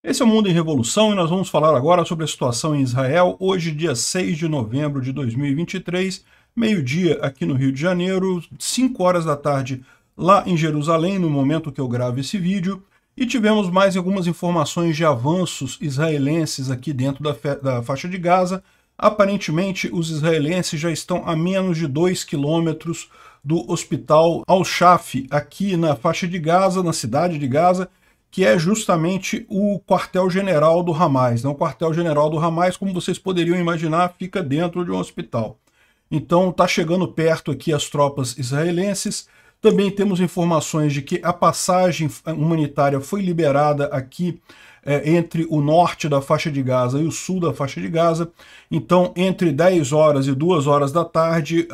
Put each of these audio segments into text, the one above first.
Esse é o Mundo em Revolução e nós vamos falar agora sobre a situação em Israel, hoje, dia 6 de novembro de 2023, meio-dia aqui no Rio de Janeiro, 5 horas da tarde lá em Jerusalém, no momento que eu gravo esse vídeo, e tivemos mais algumas informações de avanços israelenses aqui dentro da faixa de Gaza. Aparentemente, os israelenses já estão a menos de 2 quilômetros do hospital Al-Shaf, aqui na faixa de Gaza, na cidade de Gaza, que é justamente o quartel-general do Hamas. O quartel-general do Hamas, como vocês poderiam imaginar, fica dentro de um hospital. Então está chegando perto aqui as tropas israelenses. Também temos informações de que a passagem humanitária foi liberada aqui entre o norte da faixa de Gaza e o sul da faixa de Gaza. Então, entre 10 horas e 2 horas da tarde,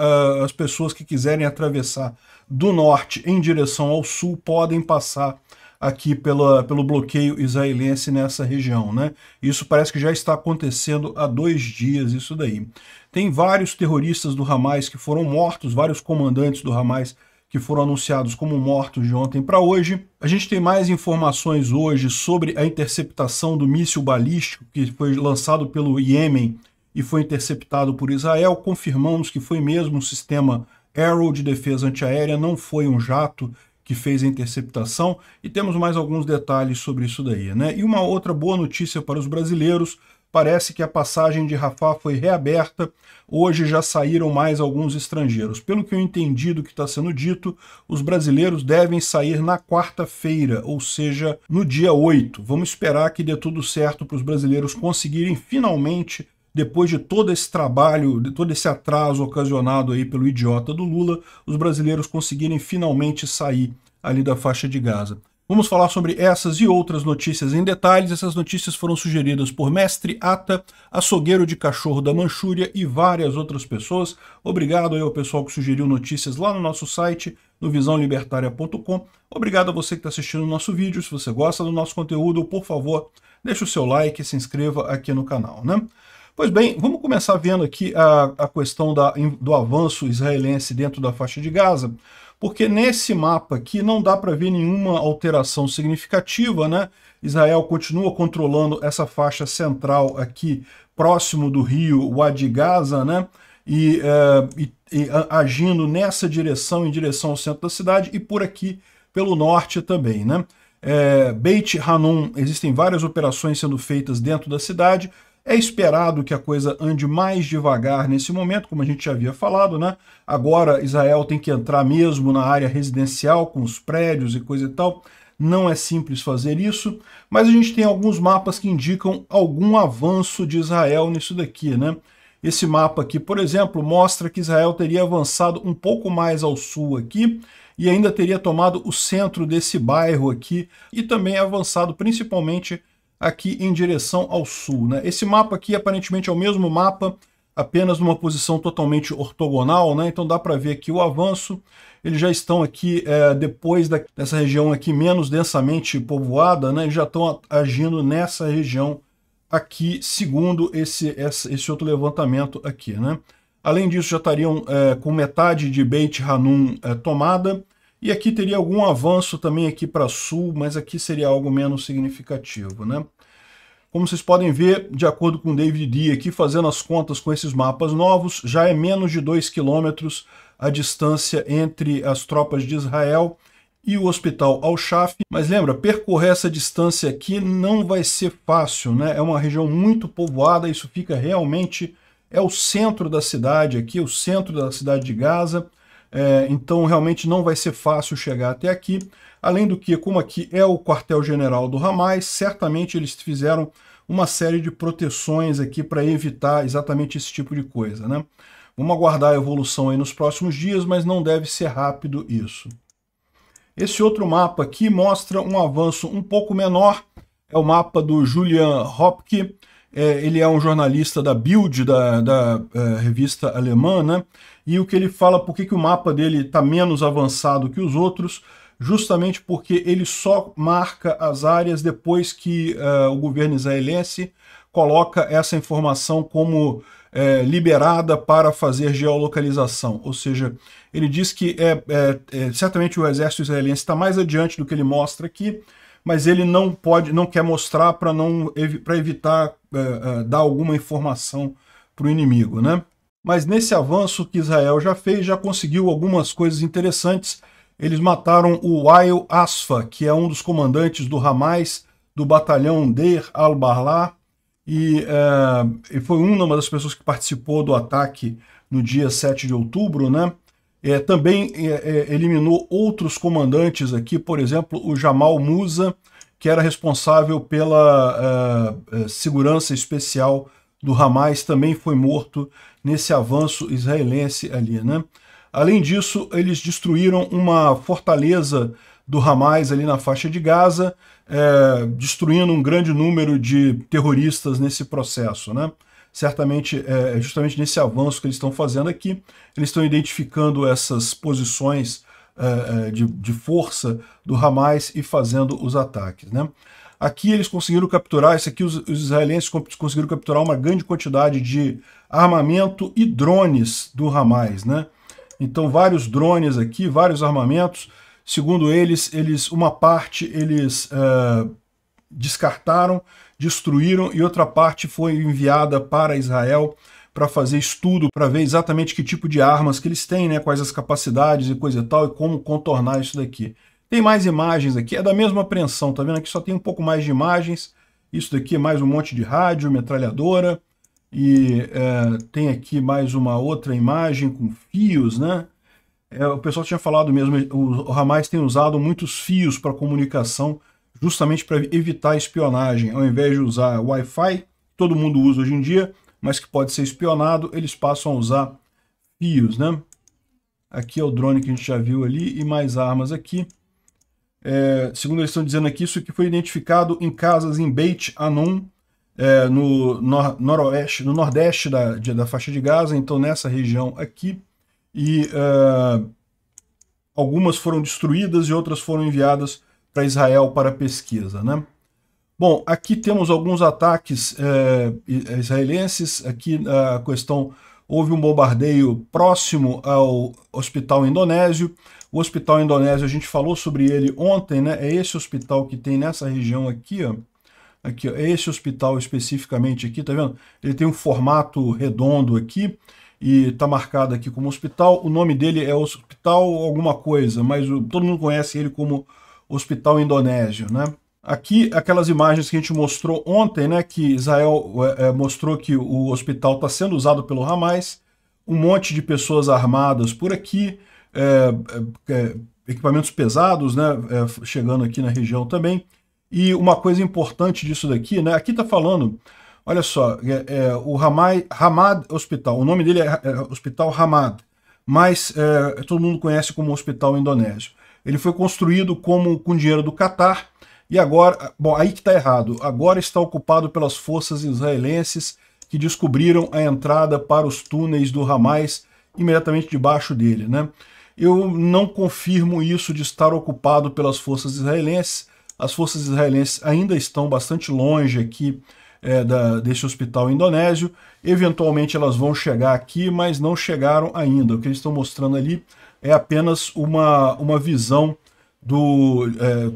as pessoas que quiserem atravessar do norte em direção ao sul podem passar aqui pelo bloqueio israelense nessa região, né? Isso parece que já está acontecendo há 2 dias, isso daí. Tem vários terroristas do Hamas que foram mortos, vários comandantes do Hamas que foram anunciados como mortos de ontem para hoje. A gente tem mais informações hoje sobre a interceptação do míssil balístico que foi lançado pelo Iêmen e foi interceptado por Israel. Confirmamos que foi mesmo um sistema Arrow de defesa antiaérea, não foi um jato que fez a interceptação, e temos mais alguns detalhes sobre isso daí, né? E uma outra boa notícia para os brasileiros: parece que a passagem de Rafah foi reaberta, hoje já saíram mais alguns estrangeiros. Pelo que eu entendi do que está sendo dito, os brasileiros devem sair na quarta-feira, ou seja, no dia 8. Vamos esperar que dê tudo certo para os brasileiros conseguirem finalmente, depois de todo esse trabalho, de todo esse atraso ocasionado aí pelo idiota do Lula, os brasileiros conseguirem finalmente sair ali da faixa de Gaza. Vamos falar sobre essas e outras notícias em detalhes. Essas notícias foram sugeridas por Mestre Ata, açougueiro de cachorro da Manchúria e várias outras pessoas. Obrigado aí ao pessoal que sugeriu notícias lá no nosso site, no visãolibertaria.com. Obrigado a você que está assistindo o nosso vídeo. Se você gosta do nosso conteúdo, por favor, deixe o seu like e se inscreva aqui no canal, né? Pois bem, vamos começar vendo aqui a questão do avanço israelense dentro da faixa de Gaza, porque nesse mapa aqui não dá para ver nenhuma alteração significativa, né? Israel continua controlando essa faixa central aqui, próximo do rio Wadi Gaza, né? E agindo nessa direção, em direção ao centro da cidade, e por aqui pelo norte também, né? Beit Hanun, existem várias operações sendo feitas dentro da cidade. É esperado que a coisa ande mais devagar nesse momento, como a gente já havia falado, né? Agora Israel tem que entrar mesmo na área residencial, com os prédios e coisa e tal. Não é simples fazer isso, mas a gente tem alguns mapas que indicam algum avanço de Israel nisso daqui, né? Esse mapa aqui, por exemplo, mostra que Israel teria avançado um pouco mais ao sul aqui e ainda teria tomado o centro desse bairro aqui e também avançado principalmente aqui em direção ao sul, né? Esse mapa aqui aparentemente é o mesmo mapa, apenas numa posição totalmente ortogonal, né? Então dá para ver aqui o avanço. Eles já estão aqui, depois dessa região aqui menos densamente povoada, né? Eles já estão agindo nessa região aqui, segundo esse outro levantamento aqui, né? Além disso, já estariam com metade de Beit Hanun tomada, e aqui teria algum avanço também aqui para sul, mas aqui seria algo menos significativo, né? Como vocês podem ver, de acordo com o David D, aqui fazendo as contas com esses mapas novos, já é menos de 2 quilômetros a distância entre as tropas de Israel e o hospital Al-Shaf. Mas lembra, percorrer essa distância aqui não vai ser fácil, né? É uma região muito povoada, isso fica realmente... é o centro da cidade aqui, o centro da cidade de Gaza. Então realmente não vai ser fácil chegar até aqui. Além do que, como aqui é o quartel-general do Hamas, certamente eles fizeram uma série de proteções aqui para evitar exatamente esse tipo de coisa, né? Vamos aguardar a evolução aí nos próximos dias, mas não deve ser rápido isso. Esse outro mapa aqui mostra um avanço um pouco menor, é o mapa do Julian Hopke. Ele é um jornalista da Bild, da revista alemã, né? E o que ele fala, por que o mapa dele está menos avançado que os outros, justamente porque ele só marca as áreas depois que o governo israelense coloca essa informação como liberada para fazer geolocalização. Ou seja, ele diz que certamente o exército israelense está mais adiante do que ele mostra aqui, mas ele não quer mostrar para evitar dar alguma informação para o inimigo, né? Mas nesse avanço que Israel já fez, já conseguiu algumas coisas interessantes. Eles mataram o Wael Asfa, que é um dos comandantes do Hamas, do batalhão Deir al-Balah, e foi uma das pessoas que participou do ataque no dia 7 de outubro, né? Também eliminou outros comandantes aqui, por exemplo, o Jamal Musa, que era responsável pela segurança especial do Hamas, também foi morto nesse avanço israelense ali, né? Além disso, eles destruíram uma fortaleza do Hamas ali na faixa de Gaza, destruindo um grande número de terroristas nesse processo, né? Certamente, justamente nesse avanço que eles estão fazendo aqui, eles estão identificando essas posições de força do Hamas e fazendo os ataques, né? Aqui eles conseguiram capturar, os israelenses conseguiram capturar uma grande quantidade de armamento e drones do Hamas, né? Então vários drones aqui, vários armamentos. Segundo eles uma parte eles descartaram, destruíram, e outra parte foi enviada para Israel para fazer estudo, para ver exatamente que tipo de armas que eles têm, né, quais as capacidades e coisa e tal, e como contornar isso daqui. Tem mais imagens aqui, é da mesma apreensão, tá vendo? Aqui só tem um pouco mais de imagens. Isso daqui é mais um monte de rádio, metralhadora, e tem aqui mais uma outra imagem com fios, né? O pessoal tinha falado mesmo, o Hamas tem usado muitos fios para comunicação, justamente para evitar espionagem. Ao invés de usar Wi-Fi, todo mundo usa hoje em dia, mas que pode ser espionado, eles passam a usar fios, né? Aqui é o drone que a gente já viu ali, e mais armas aqui. Segundo eles estão dizendo aqui, isso aqui foi identificado em casas em Beit Hanun, no nordeste da faixa de Gaza, então nessa região aqui. E algumas foram destruídas e outras foram enviadas para Israel para pesquisa, né? Bom, aqui temos alguns ataques israelenses. Aqui a questão, houve um bombardeio próximo ao hospital indonésio. O hospital indonésio, a gente falou sobre ele ontem, né? É esse hospital que tem nessa região aqui, ó. Aqui, ó, é esse hospital especificamente aqui, tá vendo? Ele tem um formato redondo aqui e tá marcado aqui como hospital. O nome dele é Hospital alguma coisa, mas todo mundo conhece ele como Hospital Indonésio, né? Aqui, aquelas imagens que a gente mostrou ontem, né, que Israel mostrou que o hospital está sendo usado pelo Hamas, um monte de pessoas armadas por aqui, equipamentos pesados, né, chegando aqui na região também. E uma coisa importante disso daqui, né, aqui está falando, olha só, o Hamad Hospital, o nome dele é Hospital Hamad, mas todo mundo conhece como Hospital Indonésio. Ele foi construído com dinheiro do Catar, e agora, bom, aí que está errado, agora está ocupado pelas forças israelenses que descobriram a entrada para os túneis do Hamas imediatamente debaixo dele, né? Eu não confirmo isso de estar ocupado pelas forças israelenses. As forças israelenses ainda estão bastante longe aqui desse hospital indonésio. Eventualmente elas vão chegar aqui, mas não chegaram ainda. O que eles estão mostrando ali é apenas uma visão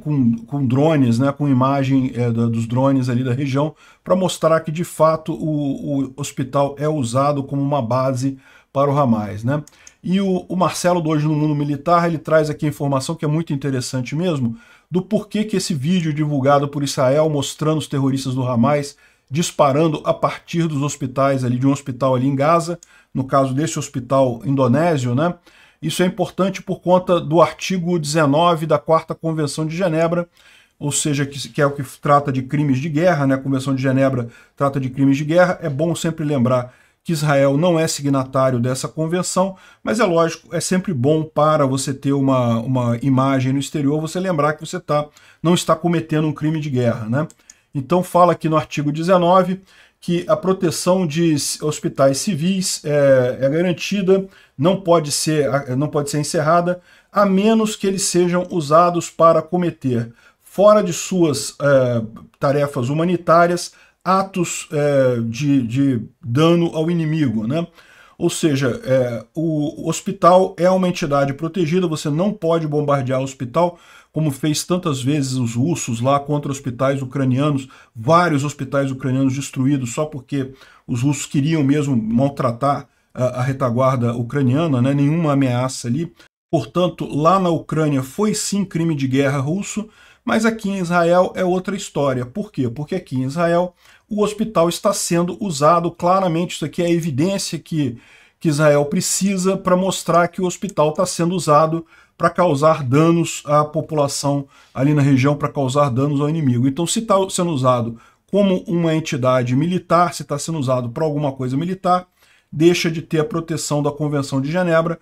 com drones, né, com imagem dos drones ali da região, para mostrar que de fato o hospital é usado como uma base para o Hamas, né? E o Marcelo do Hoje no Mundo Militar, ele traz aqui a informação que é muito interessante mesmo, do porquê que esse vídeo divulgado por Israel mostrando os terroristas do Hamas disparando a partir dos hospitais ali, de um hospital ali em Gaza, no caso desse hospital indonésio, né? Isso é importante por conta do artigo 19 da 4ª Convenção de Genebra, ou seja, que é o que trata de crimes de guerra, né? A Convenção de Genebra trata de crimes de guerra. É bom sempre lembrar que Israel não é signatário dessa convenção, mas é lógico, é sempre bom para você ter uma imagem no exterior, você lembrar que você não está cometendo um crime de guerra, né? Então fala aqui no artigo 19 que a proteção de hospitais civis é garantida, não pode ser encerrada, a menos que eles sejam usados para cometer, fora de suas tarefas humanitárias, atos de dano ao inimigo, né? Ou seja, o hospital é uma entidade protegida, você não pode bombardear o hospital, como fez tantas vezes os russos lá contra hospitais ucranianos, vários hospitais ucranianos destruídos só porque os russos queriam mesmo maltratar a retaguarda ucraniana, né? Nenhuma ameaça ali. Portanto, lá na Ucrânia foi sim crime de guerra russo, mas aqui em Israel é outra história. Por quê? Porque aqui em Israel o hospital está sendo usado claramente. Isso aqui é a evidência que Israel precisa para mostrar que o hospital está sendo usado para causar danos à população ali na região, para causar danos ao inimigo. Então, se está sendo usado como uma entidade militar, se está sendo usado para alguma coisa militar, deixa de ter a proteção da Convenção de Genebra.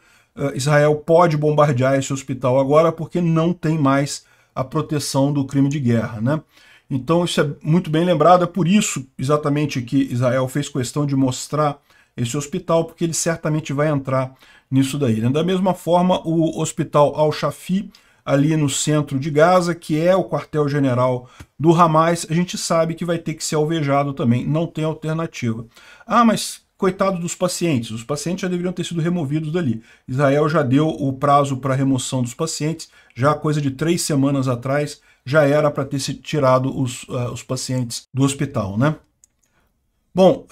Israel pode bombardear esse hospital agora porque não tem mais a proteção do crime de guerra, né? Então isso é muito bem lembrado, é por isso exatamente que Israel fez questão de mostrar esse hospital, porque ele certamente vai entrar nisso daí, né? Da mesma forma, o hospital Al-Shafi, ali no centro de Gaza, que é o quartel-general do Hamas, a gente sabe que vai ter que ser alvejado também, não tem alternativa. Ah, mas coitado dos pacientes, os pacientes já deveriam ter sido removidos dali. Israel já deu o prazo para remoção dos pacientes, já coisa de 3 semanas atrás, já era para ter se tirado os pacientes do hospital, né? Bom,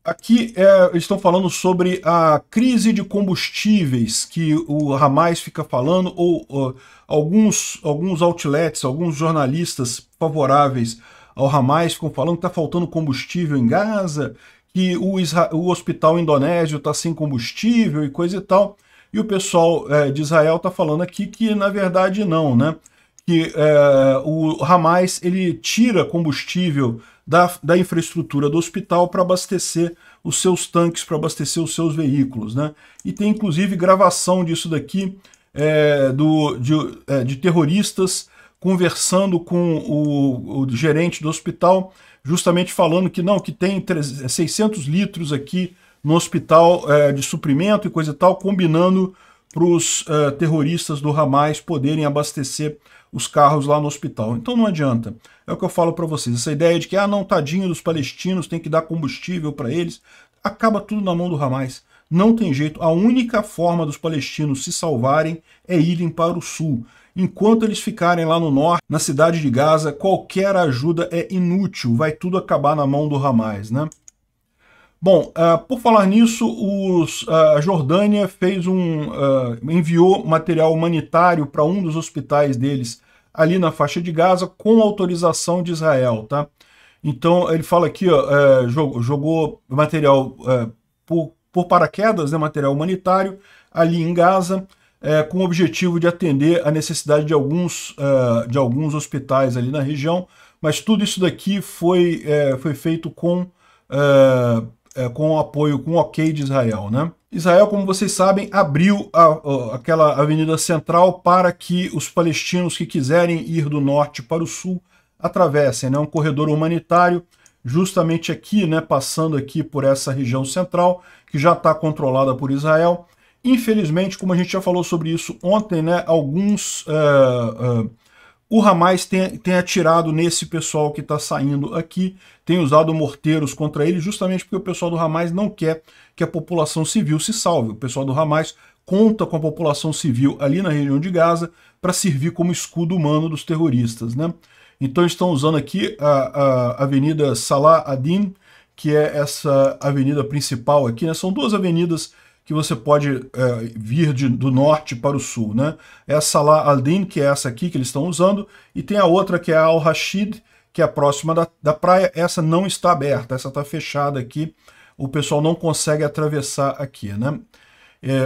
aqui eles estão falando sobre a crise de combustíveis que o Hamas fica falando, ou alguns outlets, alguns jornalistas favoráveis ao Hamas ficam falando que está faltando combustível em Gaza, que o hospital indonésio está sem combustível e coisa e tal. E o pessoal de Israel está falando aqui que, na verdade, não, né? Que o Hamas ele tira combustível da infraestrutura do hospital para abastecer os seus tanques, para abastecer os seus veículos, né? E tem inclusive gravação disso daqui, de terroristas conversando com o gerente do hospital, justamente falando que não, que tem 600 litros aqui no hospital de suprimento e coisa e tal, combinando para os terroristas do Hamas poderem abastecer os carros lá no hospital. Então não adianta. É o que eu falo para vocês. Essa ideia de que, não, tadinho dos palestinos, tem que dar combustível para eles, acaba tudo na mão do Hamas. Não tem jeito. A única forma dos palestinos se salvarem é irem para o sul. Enquanto eles ficarem lá no norte, na cidade de Gaza, qualquer ajuda é inútil. Vai tudo acabar na mão do Hamas, né? Bom, por falar nisso, a Jordânia enviou material humanitário para um dos hospitais deles ali na faixa de Gaza com autorização de Israel, tá? Então ele fala aqui, jogou material por paraquedas, né, material humanitário ali em Gaza, com o objetivo de atender a necessidade de alguns hospitais ali na região, mas tudo isso daqui foi feito com apoio, com o ok de Israel, né? Israel, como vocês sabem, abriu aquela avenida central para que os palestinos que quiserem ir do norte para o sul atravessem, né? Um corredor humanitário justamente aqui, né? Passando aqui por essa região central, que já está controlada por Israel. Infelizmente, como a gente já falou sobre isso ontem, né? O Hamas tem atirado nesse pessoal que está saindo aqui, tem usado morteiros contra ele, justamente porque o pessoal do Hamas não quer que a população civil se salve. O pessoal do Hamas conta com a população civil ali na região de Gaza para servir como escudo humano dos terroristas, né? Então estão usando aqui a Avenida Salah ad-Din, que é essa avenida principal aqui, né? São duas avenidas que você pode vir do norte para o sul, né? É a Salah ad-Din, que é essa aqui que eles estão usando, e tem a outra que é a Al-Rashid, que é a próxima da praia. Essa não está aberta, essa está fechada aqui, o pessoal não consegue atravessar aqui, né?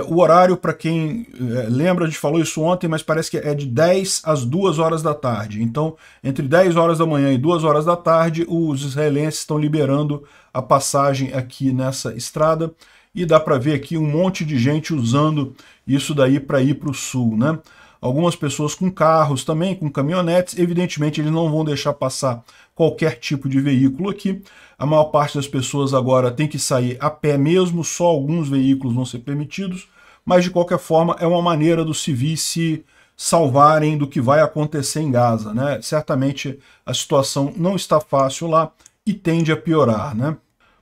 O horário, para quem lembra, a gente falou isso ontem, mas parece que é de 10 às 2 horas da tarde. Então, entre 10 horas da manhã e 2 horas da tarde, os israelenses estão liberando a passagem aqui nessa estrada, e dá para ver aqui um monte de gente usando isso daí para ir para o sul, né? Algumas pessoas com carros também, com caminhonetes. Evidentemente, eles não vão deixar passar qualquer tipo de veículo aqui. A maior parte das pessoas agora tem que sair a pé mesmo, só alguns veículos vão ser permitidos, mas de qualquer forma é uma maneira dos civis se salvarem do que vai acontecer em Gaza, né? Certamente a situação não está fácil lá e tende a piorar, né?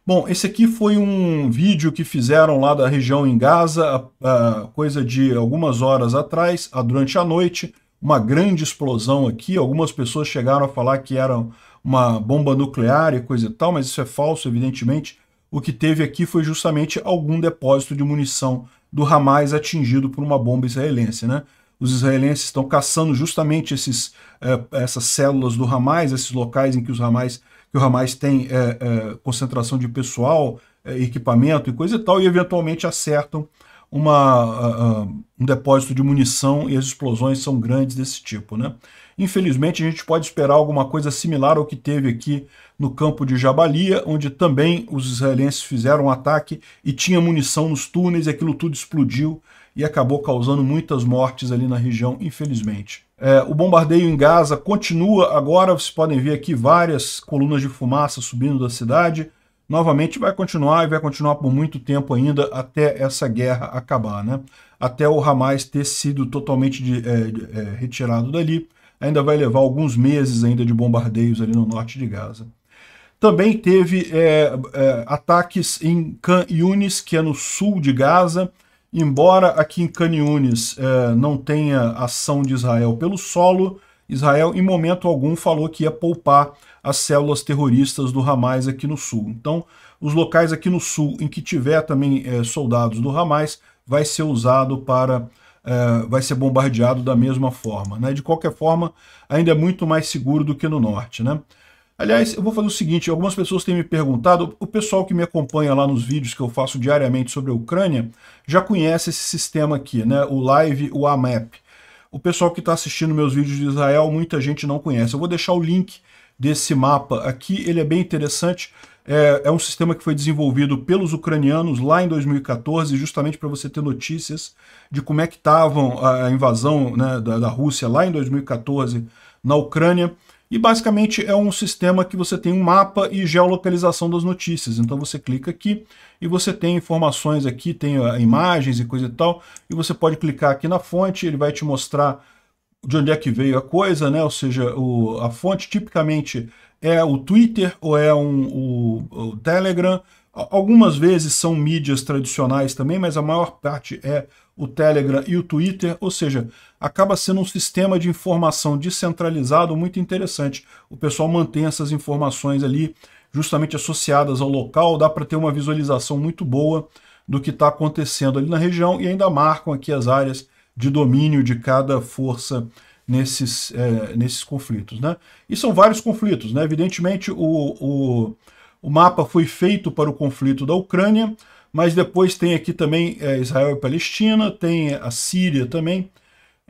Bom, esse aqui foi um vídeo que fizeram lá da região em Gaza, coisa de algumas horas atrás, durante a noite, uma grande explosão aqui, algumas pessoas chegaram a falar que era uma bomba nuclear e coisa e tal, mas isso é falso, evidentemente. O que teve aqui foi justamente algum depósito de munição do Hamas atingido por uma bomba israelense, né? Os israelenses estão caçando justamente essas células do Hamas, esses locais em que o Hamas tem concentração de pessoal, equipamento e coisa e tal, e eventualmente acertam um depósito de munição, e as explosões são grandes desse tipo, né? Infelizmente, a gente pode esperar alguma coisa similar ao que teve aqui no campo de Jabalia, onde também os israelenses fizeram um ataque e tinha munição nos túneis, e aquilo tudo explodiu e acabou causando muitas mortes ali na região, infelizmente. O bombardeio em Gaza continua agora, vocês podem ver aqui várias colunas de fumaça subindo da cidade. Novamente vai continuar, e vai continuar por muito tempo ainda, até essa guerra acabar, né? Até o Hamas ter sido totalmente retirado dali. Ainda vai levar alguns meses ainda de bombardeios ali no norte de Gaza. Também teve ataques em Khan Yunis, que é no sul de Gaza. Embora aqui em Khan Yunis não tenha ação de Israel pelo solo, Israel em momento algum falou que ia poupar as células terroristas do Hamas aqui no sul. Então, os locais aqui no sul em que tiver também soldados do Hamas vai ser usado vai ser bombardeado da mesma forma, né? De qualquer forma, ainda é muito mais seguro do que no norte, né? Aliás, eu vou fazer o seguinte, algumas pessoas têm me perguntado, o pessoal que me acompanha lá nos vídeos que eu faço diariamente sobre a Ucrânia já conhece esse sistema aqui, né? O Live UAMAP. O pessoal que está assistindo meus vídeos de Israel, muita gente não conhece. Eu vou deixar o link desse mapa aqui, ele é bem interessante. É um sistema que foi desenvolvido pelos ucranianos lá em 2014, justamente para você ter notícias de como é que estavam a invasão, né, da Rússia lá em 2014 na Ucrânia. E basicamente é um sistema que você tem um mapa e geolocalização das notícias. Então você clica aqui e você tem informações aqui, tem imagens e coisa e tal, e você pode clicar aqui na fonte, ele vai te mostrar de onde é que veio a coisa, né? Ou seja, a fonte tipicamente é o Twitter ou é o Telegram. Algumas vezes são mídias tradicionais também, mas a maior parte é o Telegram e o Twitter, ou seja, acaba sendo um sistema de informação descentralizado muito interessante. O pessoal mantém essas informações ali justamente associadas ao local, dá para ter uma visualização muito boa do que está acontecendo ali na região, e ainda marcam aqui as áreas de domínio de cada força nesses conflitos, né? E são vários conflitos, né? Evidentemente, o mapa foi feito para o conflito da Ucrânia, mas depois tem aqui também Israel e Palestina, tem a Síria também.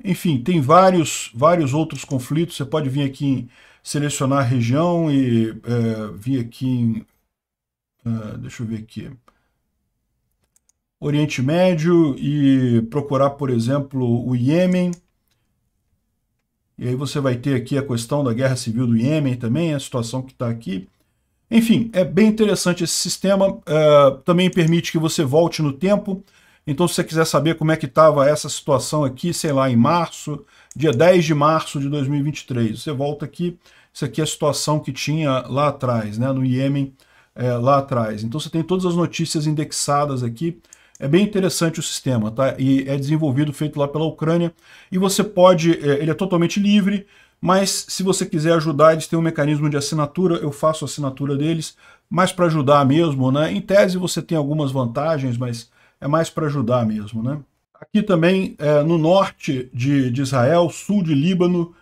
Enfim, tem vários outros conflitos. Você pode vir aqui em selecionar a região e vir aqui em... deixa eu ver aqui. Oriente Médio e procurar, por exemplo, o Iêmen. E aí você vai ter aqui a questão da guerra civil do Iêmen também, a situação que está aqui. Enfim, é bem interessante esse sistema, também permite que você volte no tempo. Então, se você quiser saber como é que estava essa situação aqui, sei lá, em março, dia 10 de março de 2023, você volta aqui, isso aqui é a situação que tinha lá atrás, né, no Iêmen, lá atrás. Então, você tem todas as notícias indexadas aqui. É bem interessante o sistema, tá? E é desenvolvido, feito lá pela Ucrânia, e você pode, ele é totalmente livre, mas se você quiser ajudar, eles têm um mecanismo de assinatura, eu faço a assinatura deles, mais para ajudar mesmo, né? Em tese você tem algumas vantagens, mas é mais para ajudar mesmo, né? Aqui também, no norte de Israel, sul de Líbano,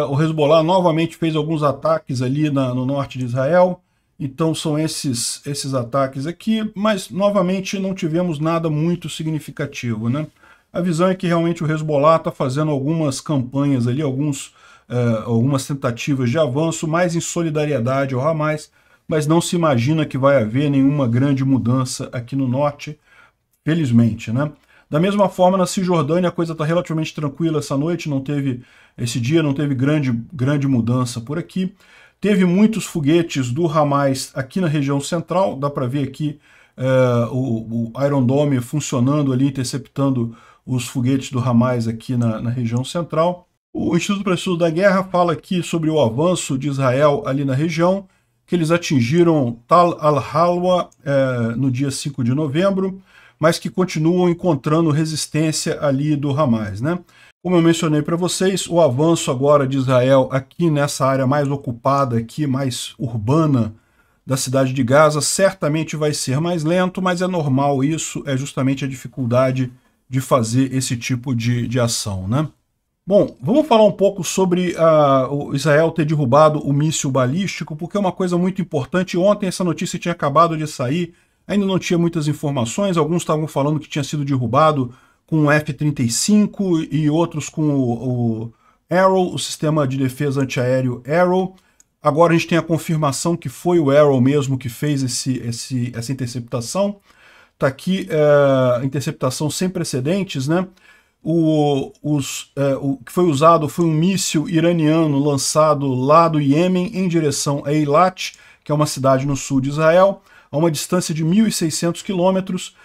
o Hezbollah novamente fez alguns ataques ali no norte de Israel. Então são esses ataques aqui, mas novamente não tivemos nada muito significativo, né? A visão é que realmente o Hezbollah está fazendo algumas campanhas ali, algumas tentativas de avanço, mais em solidariedade ao Hamas, mas não se imagina que vai haver nenhuma grande mudança aqui no norte, felizmente, né? Da mesma forma, na Cisjordânia a coisa está relativamente tranquila essa noite, esse dia não teve grande mudança por aqui. Teve muitos foguetes do Hamas aqui na região central, dá para ver aqui o Iron Dome funcionando ali, interceptando os foguetes do Hamas aqui na região central. O Instituto para o Estudo da Guerra fala aqui sobre o avanço de Israel ali na região, que eles atingiram Tal al-Halwa no dia 5 de novembro, mas que continuam encontrando resistência ali do Hamas, né? Como eu mencionei para vocês, o avanço agora de Israel aqui nessa área mais ocupada, aqui mais urbana da cidade de Gaza, certamente vai ser mais lento, mas é normal isso, é justamente a dificuldade de fazer esse tipo de ação, né? Bom, vamos falar um pouco sobre o Israel ter derrubado o míssil balístico, porque é uma coisa muito importante. Ontem essa notícia tinha acabado de sair, ainda não tinha muitas informações, alguns estavam falando que tinha sido derrubado com o F-35 e outros com o Arrow, o sistema de defesa antiaéreo Arrow. Agora a gente tem a confirmação que foi o Arrow mesmo que fez essa interceptação. Está aqui a interceptação sem precedentes, né? O que foi usado foi um míssil iraniano lançado lá do Iêmen em direção a Eilat, que é uma cidade no sul de Israel, a uma distância de 1.600 quilômetros.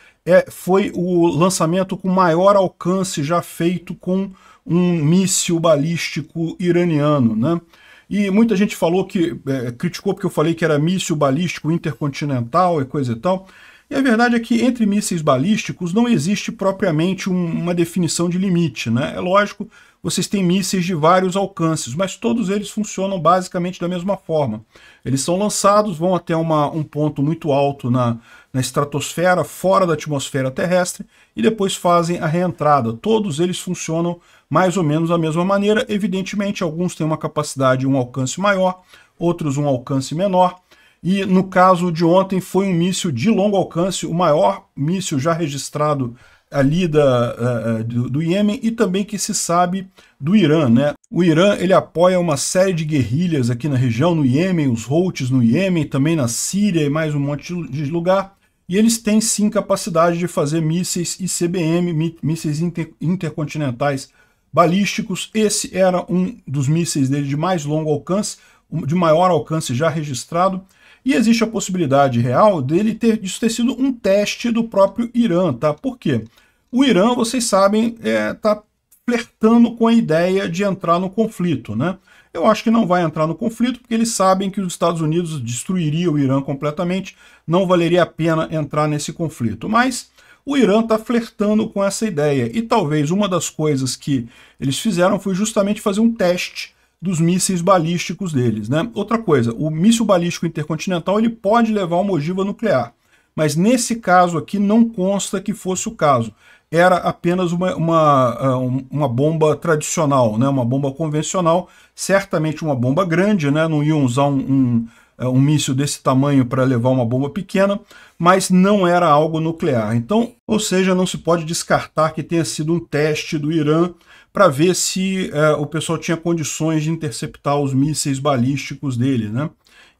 Foi o lançamento com maior alcance já feito com um míssil balístico iraniano, né? E muita gente falou que, criticou porque eu falei que era míssil balístico intercontinental e coisa e tal. E a verdade é que entre mísseis balísticos não existe propriamente uma definição de limite, né? É lógico, vocês têm mísseis de vários alcances, mas todos eles funcionam basicamente da mesma forma. Eles são lançados, vão até um ponto muito alto na estratosfera, fora da atmosfera terrestre, e depois fazem a reentrada. Todos eles funcionam mais ou menos da mesma maneira. Evidentemente, alguns têm uma capacidade, um alcance maior, outros um alcance menor. E no caso de ontem foi um míssil de longo alcance, o maior míssil já registrado ali do Iêmen e também que se sabe do Irã, né? O Irã ele apoia uma série de guerrilhas aqui na região, no Iêmen, os Houthis no Iêmen, também na Síria e mais um monte de lugar. E eles têm sim capacidade de fazer mísseis ICBM, mísseis intercontinentais balísticos. Esse era um dos mísseis dele de mais longo alcance, de maior alcance já registrado. E existe a possibilidade real disso ter sido um teste do próprio Irã, tá? Por quê? O Irã, vocês sabem, está flertando com a ideia de entrar no conflito, né? Eu acho que não vai entrar no conflito, porque eles sabem que os Estados Unidos destruiria o Irã completamente, não valeria a pena entrar nesse conflito. Mas o Irã está flertando com essa ideia, e talvez uma das coisas que eles fizeram foi justamente fazer um teste dos mísseis balísticos deles, né? Outra coisa, o míssil balístico intercontinental ele pode levar uma ogiva nuclear, mas nesse caso aqui não consta que fosse o caso. Era apenas uma bomba tradicional, né? Uma bomba convencional, certamente uma bomba grande, né? Não iam usar um míssil desse tamanho para levar uma bomba pequena, mas não era algo nuclear. Então, ou seja, não se pode descartar que tenha sido um teste do Irã para ver se o pessoal tinha condições de interceptar os mísseis balísticos dele, né?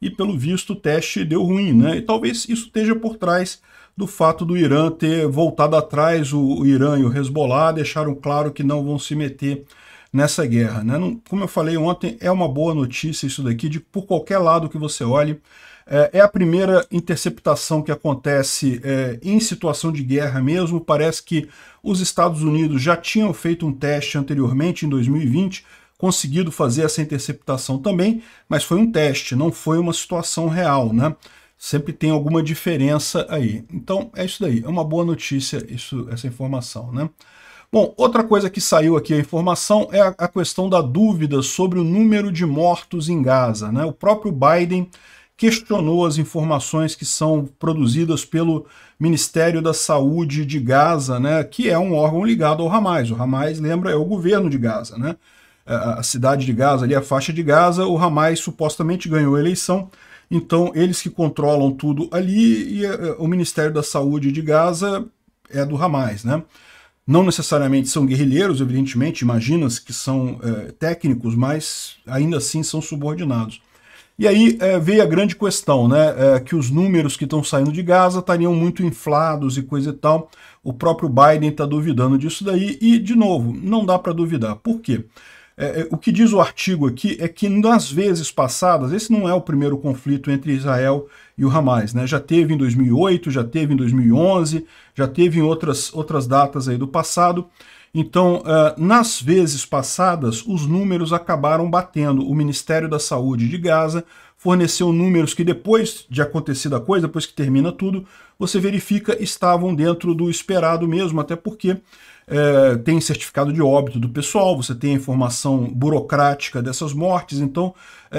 E pelo visto o teste deu ruim, né? E talvez isso esteja por trás do fato do Irã ter voltado atrás, o Irã e o Hezbollah deixaram claro que não vão se meter nessa guerra, né? Como eu falei ontem, é uma boa notícia isso daqui, por qualquer lado que você olhe. É a primeira interceptação que acontece em situação de guerra mesmo. Parece que os Estados Unidos já tinham feito um teste anteriormente, em 2020, conseguido fazer essa interceptação também, mas foi um teste, não foi uma situação real, né? Sempre tem alguma diferença aí. Então é isso daí, é uma boa notícia essa informação, né? Bom, outra coisa que saiu aqui a informação é a questão da dúvida sobre o número de mortos em Gaza, né? O próprio Biden questionou as informações que são produzidas pelo Ministério da Saúde de Gaza, né, que é um órgão ligado ao Hamas. O Hamas, lembra, é o governo de Gaza, né? A cidade de Gaza, ali a faixa de Gaza, o Hamas supostamente ganhou a eleição, então eles que controlam tudo ali, e o Ministério da Saúde de Gaza é do Hamas, né? Não necessariamente são guerrilheiros, evidentemente, imagina-se que são técnicos, mas ainda assim são subordinados. E aí veio a grande questão, né, que os números que estão saindo de Gaza estariam muito inflados e coisa e tal. O próprio Biden está duvidando disso daí e, de novo, não dá para duvidar. Por quê? O que diz o artigo aqui é que nas vezes passadas, esse não é o primeiro conflito entre Israel e o Hamas, né? Já teve em 2008, já teve em 2011, já teve em outras datas aí do passado. Então, nas vezes passadas, os números acabaram batendo. O Ministério da Saúde de Gaza forneceu números que depois de acontecida a coisa, depois que termina tudo, você verifica estavam dentro do esperado mesmo, até porque tem certificado de óbito do pessoal, você tem a informação burocrática dessas mortes, então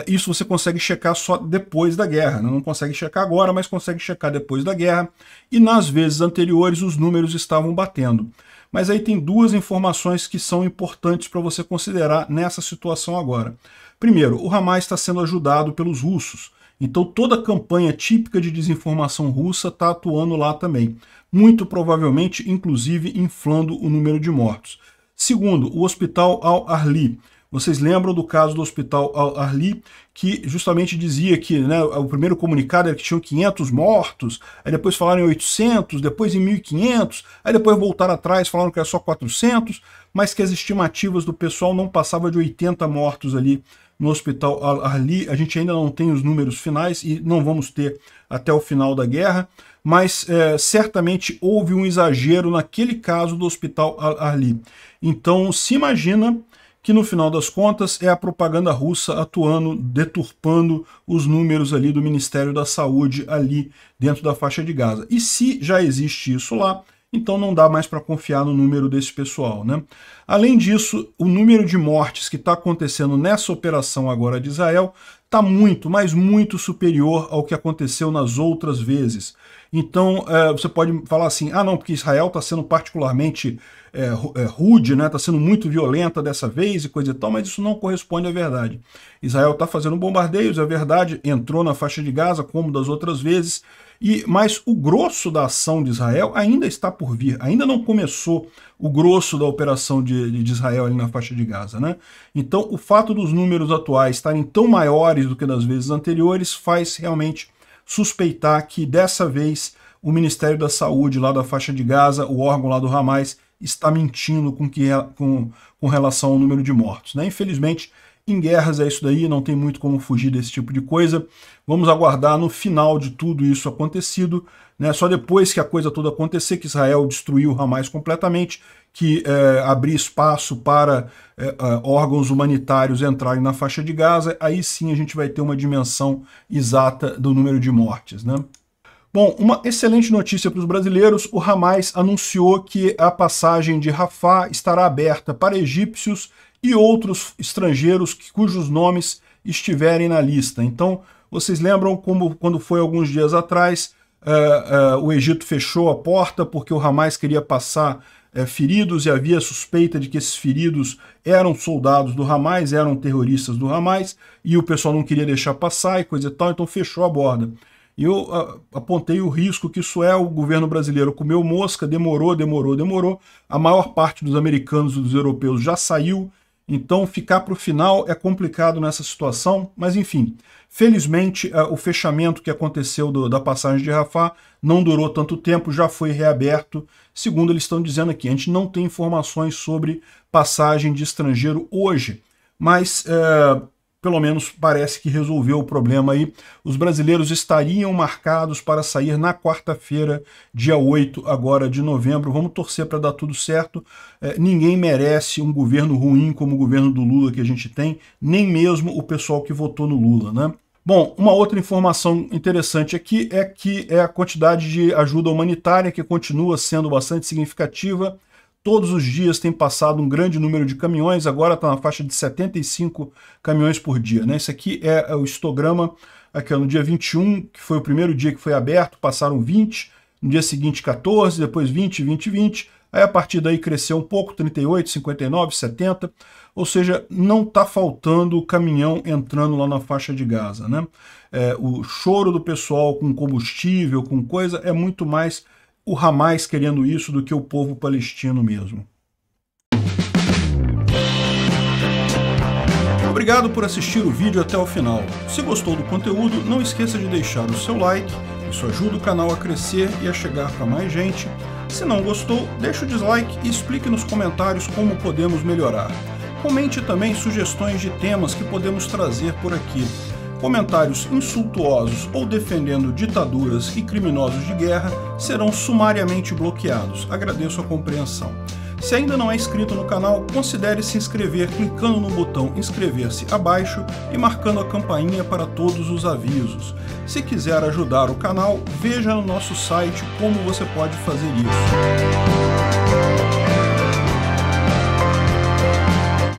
isso você consegue checar só depois da guerra, né? Não consegue checar agora, mas consegue checar depois da guerra, e nas vezes anteriores os números estavam batendo. Mas aí tem duas informações que são importantes para você considerar nessa situação agora. Primeiro, o Hamas está sendo ajudado pelos russos, então toda a campanha típica de desinformação russa está atuando lá também, muito provavelmente, inclusive, inflando o número de mortos. Segundo, o Hospital Al-Ahli. Vocês lembram do caso do Hospital Al-Ahli, que justamente dizia que, né, o primeiro comunicado era que tinham 500 mortos, aí depois falaram em 800, depois em 1.500, aí depois voltaram atrás, falaram que era só 400, mas que as estimativas do pessoal não passavam de 80 mortos ali no Hospital Al-Ahli. A gente ainda não tem os números finais e não vamos ter até o final da guerra, mas certamente houve um exagero naquele caso do Hospital Al-Ahli. Então se imagina que no final das contas é a propaganda russa atuando, deturpando os números ali do Ministério da Saúde ali dentro da faixa de Gaza. E se já existe isso lá, então não dá mais para confiar no número desse pessoal, né? Além disso, o número de mortes que está acontecendo nessa operação agora de Israel está muito, mas muito superior ao que aconteceu nas outras vezes. Então você pode falar assim, ah não, porque Israel está sendo particularmente rude, né? Está sendo muito violenta dessa vez e coisa e tal, mas isso não corresponde à verdade. Israel está fazendo bombardeios, é verdade, entrou na faixa de Gaza como das outras vezes, mas o grosso da ação de Israel ainda está por vir, ainda não começou o grosso da operação de Israel ali na faixa de Gaza, né? Então o fato dos números atuais estarem tão maiores do que nas vezes anteriores faz realmente suspeitar que dessa vez o Ministério da Saúde lá da faixa de Gaza, o órgão lá do Hamas, está mentindo com relação ao número de mortos, né? Infelizmente, em guerras é isso daí, não tem muito como fugir desse tipo de coisa. Vamos aguardar no final de tudo isso acontecido, né? Só depois que a coisa toda acontecer, que Israel destruiu o Hamas completamente, que abrir espaço para órgãos humanitários entrarem na faixa de Gaza, aí sim a gente vai ter uma dimensão exata do número de mortes, né? Bom, uma excelente notícia para os brasileiros, o Hamas anunciou que a passagem de Rafah estará aberta para egípcios e outros estrangeiros cujos nomes estiverem na lista. Então, vocês lembram como quando foi alguns dias atrás, o Egito fechou a porta porque o Hamas queria passar feridos e havia suspeita de que esses feridos eram soldados do Hamas, eram terroristas do Hamas, e o pessoal não queria deixar passar e coisa e tal, então fechou a borda. E eu apontei o risco que isso é, o governo brasileiro comeu mosca, demorou, a maior parte dos americanos e dos europeus já saiu, então ficar para o final é complicado nessa situação, mas enfim, felizmente o fechamento que aconteceu da passagem de Rafah não durou tanto tempo, já foi reaberto, segundo eles estão dizendo aqui. A gente não tem informações sobre passagem de estrangeiro hoje, mas pelo menos parece que resolveu o problema aí. Os brasileiros estariam marcados para sair na quarta-feira, dia 8 agora de novembro. Vamos torcer para dar tudo certo. Ninguém merece um governo ruim como o governo do Lula que a gente tem, nem mesmo o pessoal que votou no Lula, né? Bom, uma outra informação interessante aqui é que a quantidade de ajuda humanitária que continua sendo bastante significativa. Todos os dias tem passado um grande número de caminhões, agora está na faixa de 75 caminhões por dia, né? Esse aqui é o histograma, aqui no dia 21, que foi o primeiro dia que foi aberto, passaram 20, no dia seguinte 14, depois 20, 20, 20, aí a partir daí cresceu um pouco, 38, 59, 70, ou seja, não está faltando caminhão entrando lá na faixa de Gaza, né? O choro do pessoal com combustível, com coisa, é muito mais o Hamas querendo isso do que o povo palestino mesmo. Obrigado por assistir o vídeo até o final. Se gostou do conteúdo, não esqueça de deixar o seu like, isso ajuda o canal a crescer e a chegar para mais gente. Se não gostou, deixe o dislike e explique nos comentários como podemos melhorar. Comente também sugestões de temas que podemos trazer por aqui. Comentários insultuosos ou defendendo ditaduras e criminosos de guerra serão sumariamente bloqueados. Agradeço a compreensão. Se ainda não é inscrito no canal, considere se inscrever clicando no botão inscrever-se abaixo e marcando a campainha para todos os avisos. Se quiser ajudar o canal, veja no nosso site como você pode fazer isso.